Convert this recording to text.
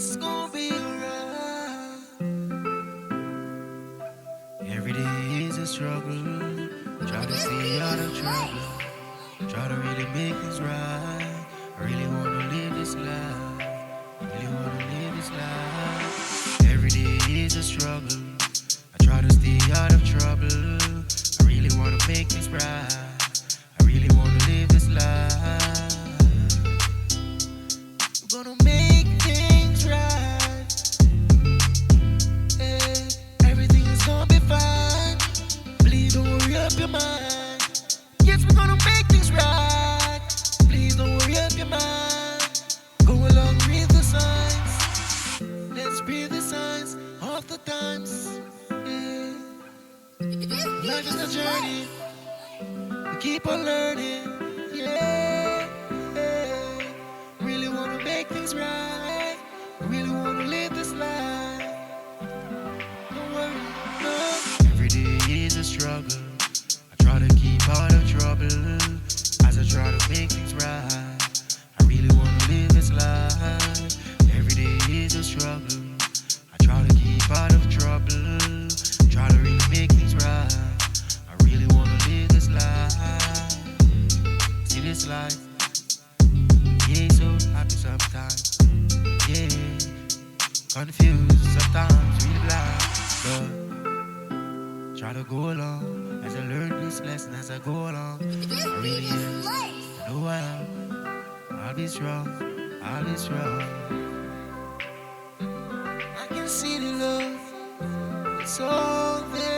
it's gonna be alright. Every day is a struggle. Try to stay out of trouble. Try to really make things right. I really wanna live this life. Really wanna live this life. Every day is a struggle. I try to stay out of trouble. I really wanna make things right. I really wanna live this life. We're gonna make things right. Yeah. Everything is gonna be fine. Please don't worry up your mind. Yes, we're gonna make things right. Please don't worry up your mind. Go along with the signs. Let's be the signs of the times. Yeah. Life is a journey. We keep on learning. Yeah. Yeah. Really wanna make things right. Really wanna live this life. Don't worry, no. Every day is a struggle. I try to keep out of trouble as I try to make things right. I really wanna live this life. Every day is a struggle. I try to keep out of trouble. Try to really make things right. I really wanna live this life. See this life. Yeah, so happy sometimes. Yeah, confused sometimes, really blind. But try to go along as I learn this lesson as I go along. I really am. I know I am. I'll be strong. I'll be strong. I can see the love. It's all there.